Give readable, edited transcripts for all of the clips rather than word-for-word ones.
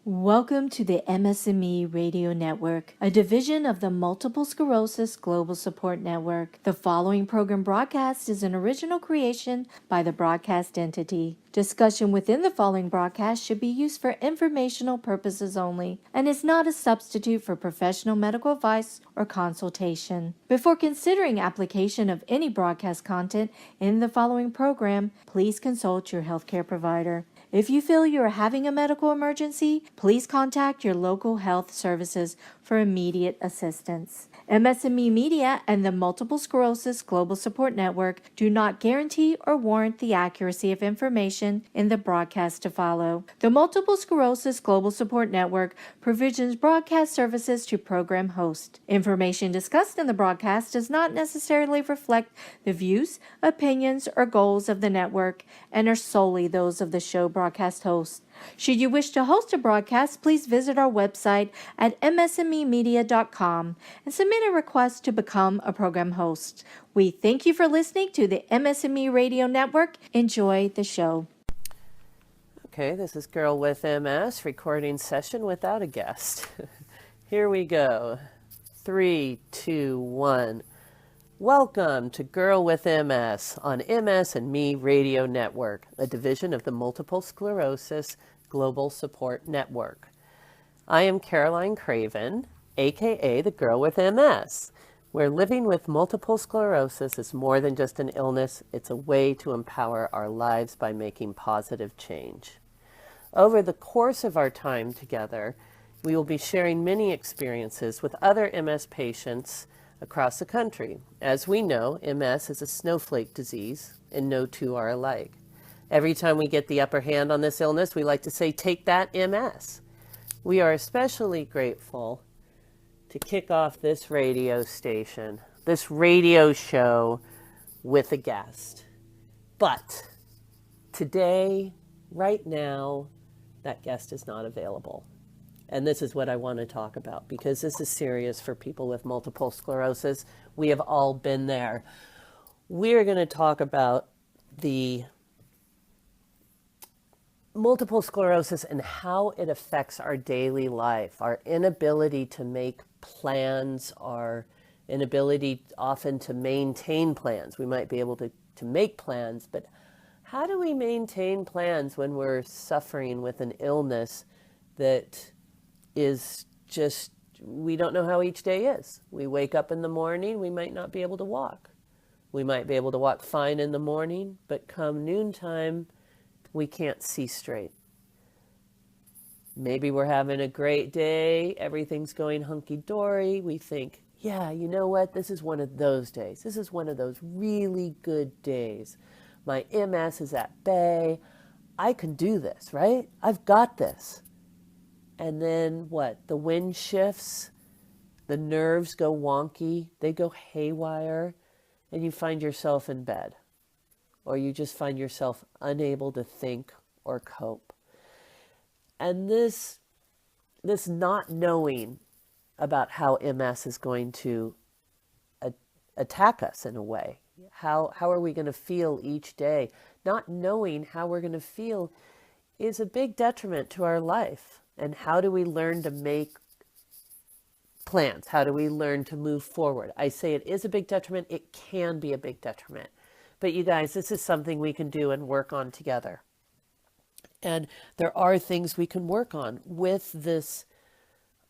Welcome to the MS&Me Radio Network, a division of the Multiple Sclerosis Global Support Network. The following program broadcast is an original creation by the broadcast entity. Discussion within the following broadcast should be used for informational purposes only and is not a substitute for professional medical advice or consultation. Before considering application of any broadcast content in the following program, please consult your healthcare provider. If you feel you are having a medical emergency, please contact your local health services for immediate assistance. MS&Me Media and the Multiple Sclerosis Global Support Network do not guarantee or warrant the accuracy of information in the broadcast to follow. The Multiple Sclerosis Global Support Network provisions broadcast services to program hosts. Information discussed in the broadcast does not necessarily reflect the views, opinions, or goals of the network and are solely those of the show broadcast host. Should you wish to host a broadcast, please visit our website at msmemedia.com and submit a request to become a program host. We thank you for listening to the MS&Me Radio Network. Enjoy the show. Okay, this is Girl with MS, recording session without a guest. Here we go. 3, 2, 1. Welcome to Girl with MS on MS&Me Radio Network, a division of the Multiple Sclerosis Global Support Network. I am Caroline Craven, aka the Girl with MS, where living with multiple sclerosis is more than just an illness, it's a way to empower our lives by making positive change. Over the course of our time together, we will be sharing many experiences with other MS patients across the country. As we know, MS is a snowflake disease, and no two are alike. Every time we get the upper hand on this illness, we like to say, take that MS. We are especially grateful to kick off this radio station, this radio show with a guest. But today, right now, that guest is not available. And this is what I want to talk about because this is serious for people with multiple sclerosis. We have all been there. We're going to talk about the multiple sclerosis and how it affects our daily life, our inability to make plans, our inability often to maintain plans. We might be able to make plans, but how do we maintain plans when we're suffering with an illness that is just, we don't know how each day is. We wake up in the morning, we might not be able to walk. We might be able to walk fine in the morning, but come noontime, we can't see straight. Maybe we're having a great day, everything's going hunky-dory. We think, yeah, you know what? This is one of those days. This is one of those really good days. My MS is at bay. I can do this, right? I've got this. And then what? The wind shifts, the nerves go wonky, they go haywire, and you find yourself in bed. Or you just find yourself unable to think or cope. And this not knowing about how MS is going to attack us in a way. How are we going to feel each day? Not knowing how we're going to feel is a big detriment to our life. And how do we learn to make plans? How do we learn to move forward? I say it is a big detriment. It can be a big detriment. But you guys, this is something we can do and work on together. And there are things we can work on with this.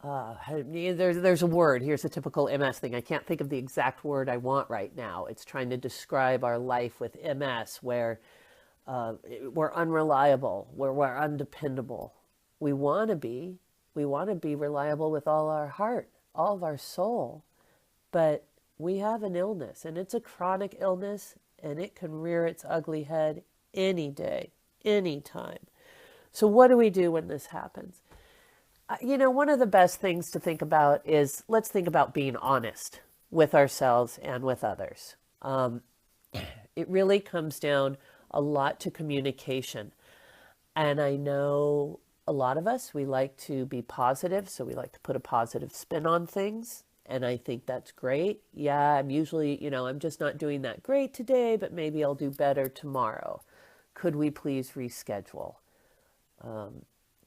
There's a word. Here's a typical MS thing. I can't think of the exact word I want right now. It's trying to describe our life with MS where we're unreliable, where we're undependable. We want to be reliable with all our heart, all of our soul, but we have an illness and it's a chronic illness and it can rear its ugly head any day, any time. So what do we do when this happens? One of the best things to think about is let's think about being honest with ourselves and with others. It really comes down a lot to communication. And I know a lot of us, we like to be positive, so we like to put a positive spin on things. And I think that's great. Yeah, I'm usually, I'm just not doing that great today, but maybe I'll do better tomorrow. Could we please reschedule?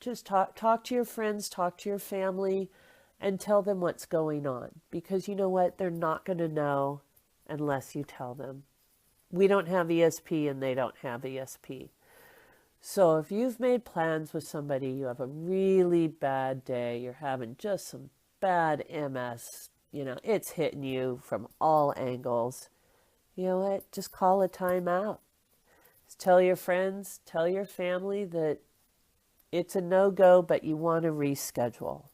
Just talk to your friends, talk to your family, and tell them what's going on. Because you know what? They're not going to know unless you tell them. We don't have ESP and they don't have ESP. So if you've made plans with somebody, you have a really bad day, you're having just some bad MS, it's hitting you from all angles, you know what? Just call a timeout. Just tell your friends, tell your family that it's a no-go, but you want to reschedule.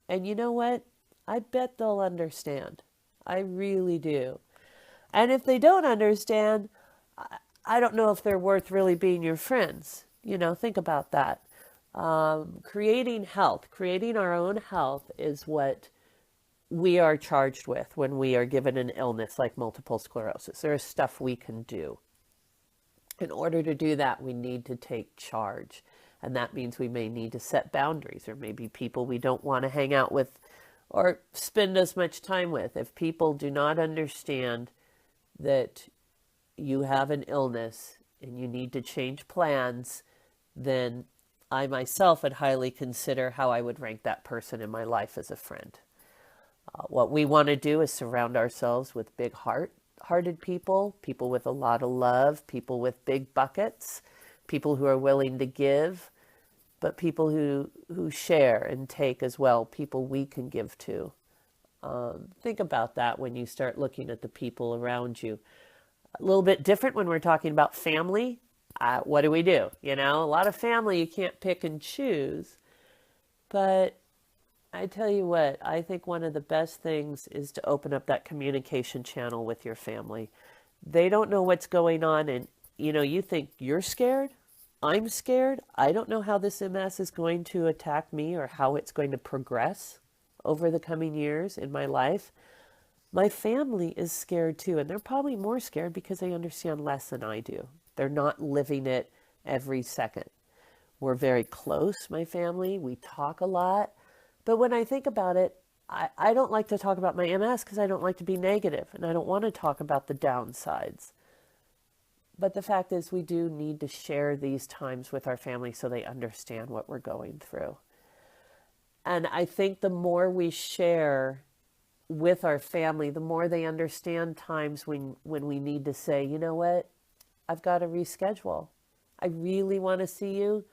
And you know what? I bet they'll understand. I really do. And if they don't understand, I don't know if they're worth really being your friends. Think about that. Creating health, creating our own health is what we are charged with when we are given an illness like multiple sclerosis. There is stuff we can do. In order to do that, we need to take charge. And that means we may need to set boundaries, or maybe people we don't want to hang out with or spend as much time with. If people do not understand that you have an illness and you need to change plans, then I myself would highly consider how I would rank that person in my life as a friend. What we want to do is surround ourselves with big-hearted people, people with a lot of love, people with big buckets, people who are willing to give, but people who share and take as well, people we can give to. Think about that when you start looking at the people around you. A little bit different when we're talking about family. What do we do? A lot of family you can't pick and choose. But I tell you what, I think one of the best things is to open up that communication channel with your family. They don't know what's going on, and you think you're scared. I'm scared. I don't know how this MS is going to attack me or how it's going to progress over the coming years in my life. My family is scared too, and they're probably more scared because they understand less than I do. They're not living it every second. We're very close, my family. We talk a lot. But when I think about it, I don't like to talk about my MS because I don't like to be negative, and I don't want to talk about the downsides. But the fact is, we do need to share these times with our family so they understand what we're going through. And I think the more we share with our family, the more they understand times when we need to say, you know what, I've got to reschedule. I really want to see you,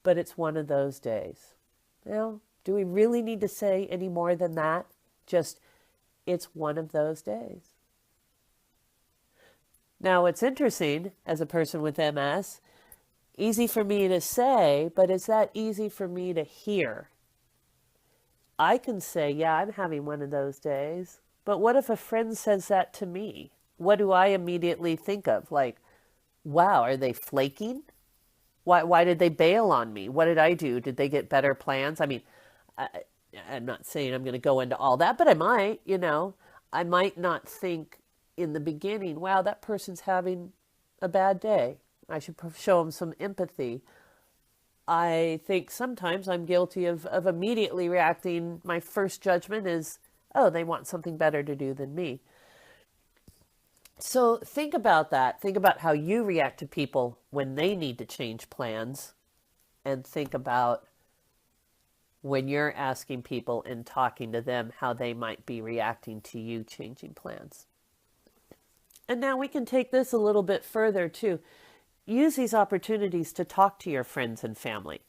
but it's one of those days. Do we really need to say any more than that? Just, it's one of those days. Now, it's interesting, as a person with MS, easy for me to say, but is that easy for me to hear? I can say, yeah, I'm having one of those days, but what if a friend says that to me? What do I immediately think of? Like, wow, are they flaking? Why did they bail on me? What did I do? Did they get better plans? I mean, I'm not saying I'm going to go into all that, but I might, I might not think in the beginning, wow, that person's having a bad day. I should show them some empathy. I think sometimes I'm guilty of immediately reacting. My first judgment is, oh, they want something better to do than me. So think about that. Think about how you react to people when they need to change plans, and think about when you're asking people and talking to them how they might be reacting to you changing plans. And now we can take this a little bit further too. Use these opportunities to talk to your friends and family.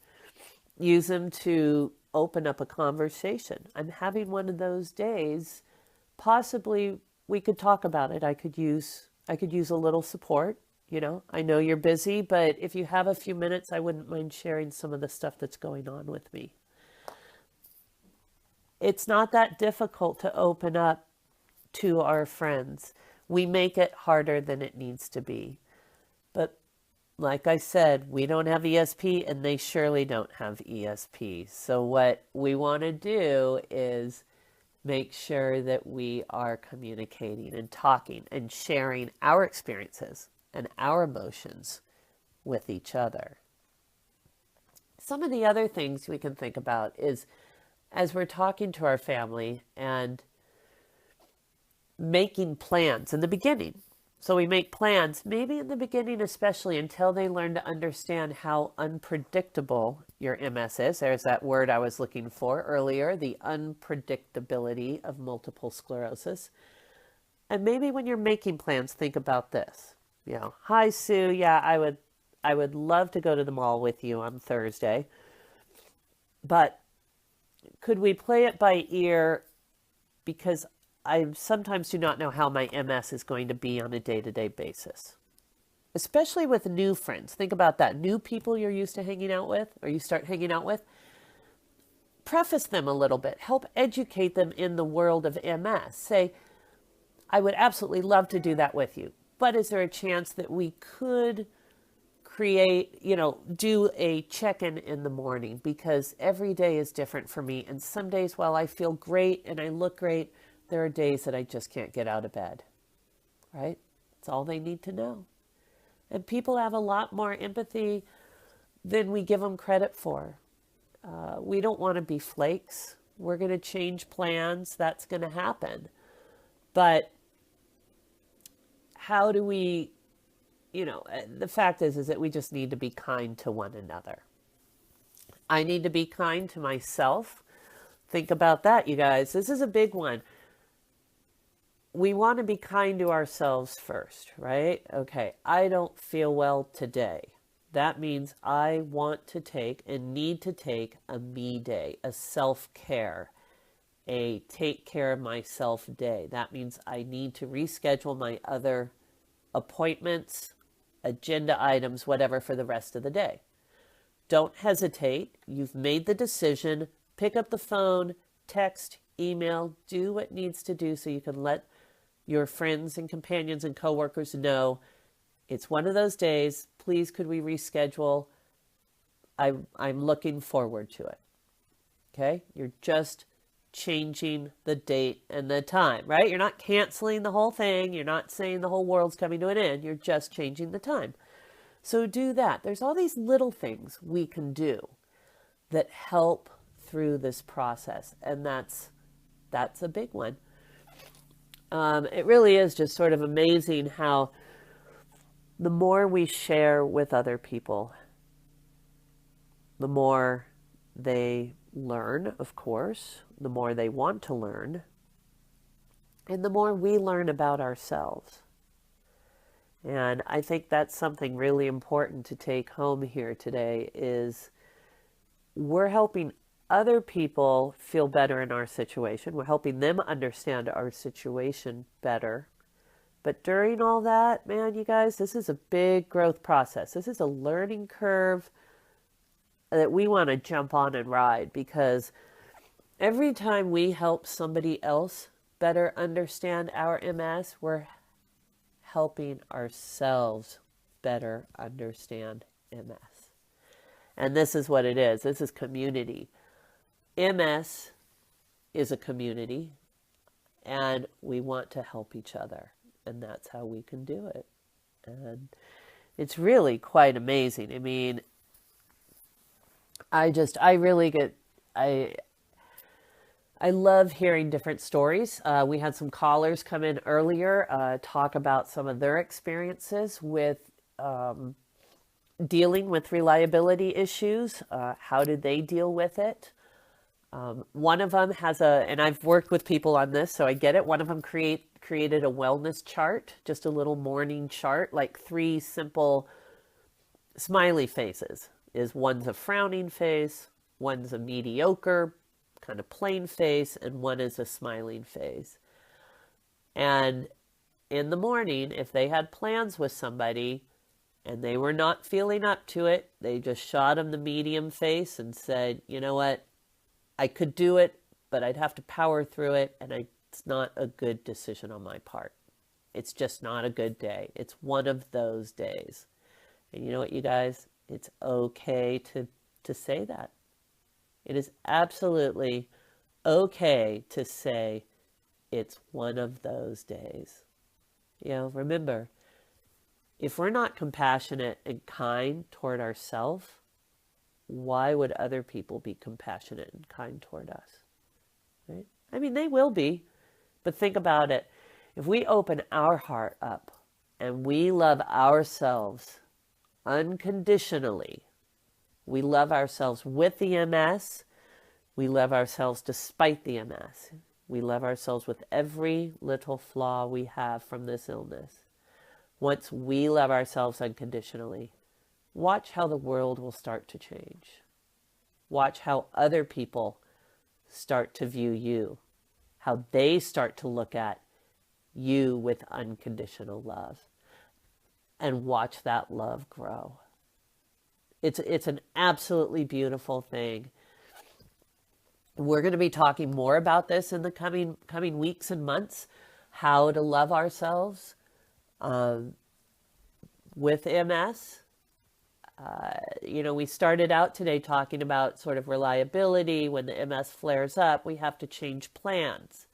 Use them to open up a conversation. I'm having one of those days. Possibly we could talk about it. I could use a little support. I know you're busy, but if you have a few minutes, I wouldn't mind sharing some of the stuff that's going on with me. It's not that difficult to open up to our friends. We make it harder than it needs to be. But like I said, we don't have ESP and they surely don't have ESP. So what we want to do is make sure that we are communicating and talking and sharing our experiences and our emotions with each other. Some of the other things we can think about is, as we're talking to our family and making plans in the beginning. So we make plans, maybe in the beginning, especially until they learn to understand how unpredictable your MS is. There's that word I was looking for earlier, the unpredictability of multiple sclerosis. And maybe when you're making plans, think about this. Hi Sue, yeah, I would love to go to the mall with you on Thursday, but could we play it by ear, because I sometimes do not know how my MS is going to be on a day-to-day basis. Especially with new friends. Think about that. New people you're used to hanging out with, or you start hanging out with. Preface them a little bit. Help educate them in the world of MS. Say, I would absolutely love to do that with you, but is there a chance that we could create, do a check-in in the morning? Because every day is different for me. And some days, while I feel great and I look great, there are days that I just can't get out of bed, right? That's all they need to know. And people have a lot more empathy than we give them credit for. We don't want to be flakes. We're going to change plans. That's going to happen. But how do we, the fact is that we just need to be kind to one another. I need to be kind to myself. Think about that, you guys. This is a big one. We want to be kind to ourselves first, right? Okay, I don't feel well today. That means I want to take and need to take a me day, a self-care, a take care of myself day. That means I need to reschedule my other appointments, agenda items, whatever, for the rest of the day. Don't hesitate. You've made the decision. Pick up the phone, text, email, do what needs to do so you can let your friends and companions and coworkers know it's one of those days. Please, could we reschedule? I'm looking forward to it. Okay? You're just changing the date and the time, right? You're not canceling the whole thing. You're not saying the whole world's coming to an end. You're just changing the time. So do that. There's all these little things we can do that help through this process. And that's a big one. It really is just sort of amazing how the more we share with other people, the more they learn, of course, the more they want to learn, and the more we learn about ourselves. And I think that's something really important to take home here today is we're helping other people feel better in our situation. We're helping them understand our situation better. But during all that, man, you guys, this is a big growth process. This is a learning curve that we want to jump on and ride, because every time we help somebody else better understand our MS, we're helping ourselves better understand MS. And this is what it is. This is community. MS is a community, and we want to help each other. And that's how we can do it. And it's really quite amazing. I mean, I love hearing different stories. We had some callers come in earlier, talk about some of their experiences with dealing with reliability issues. How did they deal with it? One of them has and I've worked with people on this, so I get it. One of them created a wellness chart, just a little morning chart, like 3 simple smiley faces. One's a frowning face, one's a mediocre, kind of plain face, and one is a smiling face. And in the morning, if they had plans with somebody and they were not feeling up to it, they just shot them the medium face and said, you know what, I could do it, but I'd have to power through it, and it's not a good decision on my part. It's just not a good day. It's one of those days. And you know what, you guys? It's okay to say that. It is absolutely okay to say it's one of those days. Remember, if we're not compassionate and kind toward ourselves, why would other people be compassionate and kind toward us? Right? I mean, they will be, but think about it. If we open our heart up and we love ourselves unconditionally, We love ourselves with the MS. We love ourselves despite the MS. We love ourselves with every little flaw we have from this illness. Once we love ourselves unconditionally, watch how the world will start to change. Watch how other people start to view you, how they start to look at you with unconditional love, and watch that love grow. It's an absolutely beautiful thing. We're going to be talking more about this in the coming weeks and months, how to love ourselves with MS. We started out today talking about sort of reliability. When the MS flares up, we have to change plans.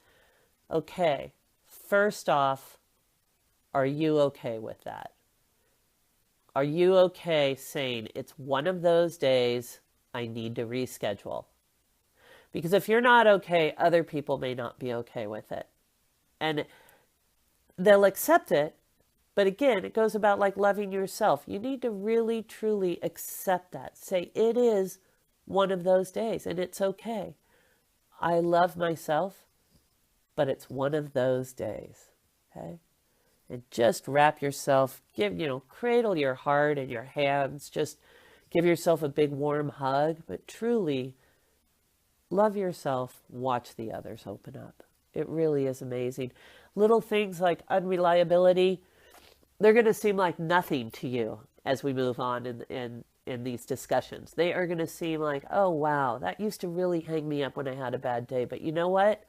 Okay, first off, are you okay with that? Are you okay saying it's one of those days I need to reschedule? Because if you're not okay, other people may not be okay with it. And they'll accept it. But again, it goes about like loving yourself. You need to really, truly accept that. Say, it is one of those days and it's okay. I love myself, but it's one of those days. Okay? And just wrap yourself, cradle your heart in your hands. Just give yourself a big warm hug, but truly love yourself. Watch the others open up. It really is amazing. Little things like unreliability, they're going to seem like nothing to you as we move on in these discussions. They are going to seem like, oh, wow, that used to really hang me up when I had a bad day. But you know what?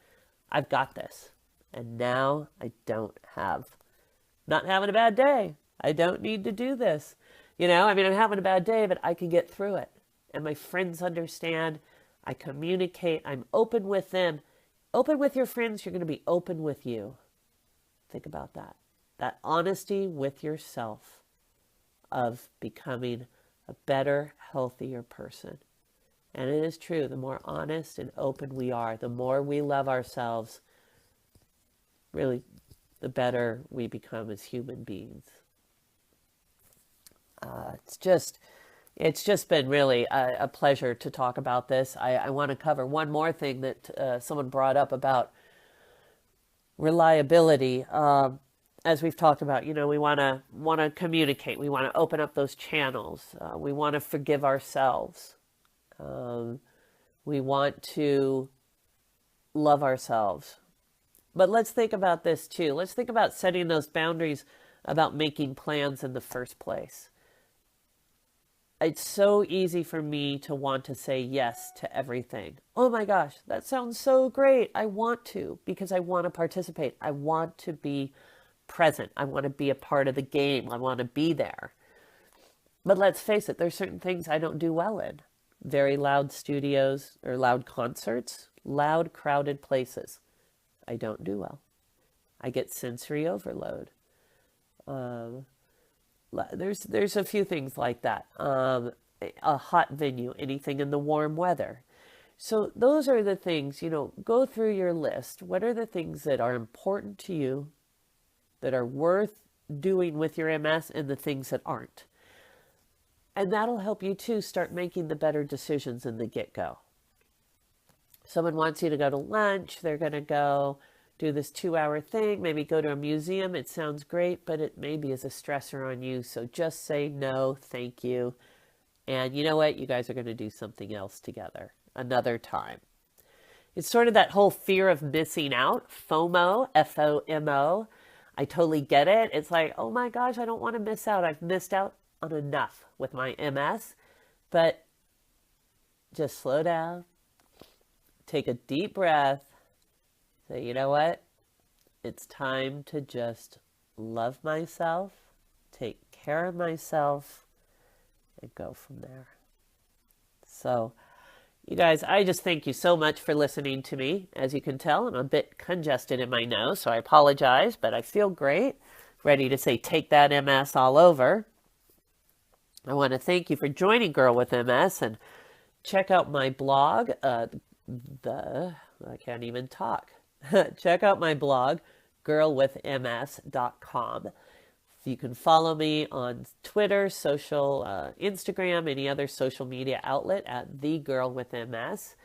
I've got this. And now I don't have. Not having a bad day. I don't need to do this. I'm having a bad day, but I can get through it. And my friends understand. I communicate. I'm open with them. Open with your friends. You're going to be open with you. Think about that. That honesty with yourself of becoming a better, healthier person. And it is true, the more honest and open we are, the more we love ourselves, really, the better we become as human beings. It's just been really a pleasure to talk about this. I want to cover one more thing that someone brought up about reliability. As we've talked about, we want to communicate. We want to open up those channels. We want to forgive ourselves. We want to love ourselves. But let's think about this too. Let's think about setting those boundaries about making plans in the first place. It's so easy for me to want to say yes to everything. Oh my gosh, that sounds so great. I want to, because I want to participate. I want to be present. I want to be a part of the game. I want to be there. But let's face it, there's certain things I don't do well in. Very loud studios or loud concerts, loud crowded places. I don't do well. I get sensory overload. There's a few things like that. A hot venue, anything in the warm weather. So those are the things, go through your list. What are the things that are important to you, that are worth doing with your MS, and the things that aren't? And that'll help you too start making the better decisions in the get-go. Someone wants you to go to lunch, they're going to go do this 2-hour thing, maybe go to a museum. It sounds great, but it maybe is a stressor on you. So just say no, thank you. And you know what? You guys are going to do something else together another time. It's sort of that whole fear of missing out, FOMO, F-O-M-O. I totally get it. It's like, oh my gosh, I don't want to miss out. I've missed out on enough with my MS. But just slow down. Take a deep breath. Say, you know what? It's time to just love myself, take care of myself, and go from there. So, you guys, I just thank you so much for listening to me. As you can tell, I'm a bit congested in my nose, so I apologize, but I feel great. Ready to say, take that MS all over. I want to thank you for joining Girl with MS, and check out my blog, I can't even talk. Check out my blog, girlwithms.com. You can follow me on Twitter, Instagram, any other social media outlet at The Girl with MS.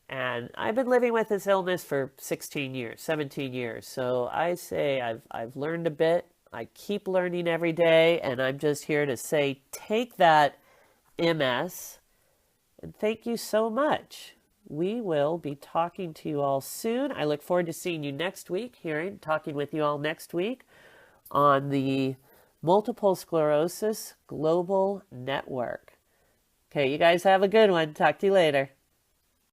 And I've been living with this illness for 16 years, 17 years. So I say I've learned a bit. I keep learning every day. And I'm just here to say, take that MS and thank you so much. We will be talking to you all soon. I look forward to seeing you next week, talking with you all next week on the Multiple Sclerosis Global Network. Okay, you guys have a good one. Talk to you later.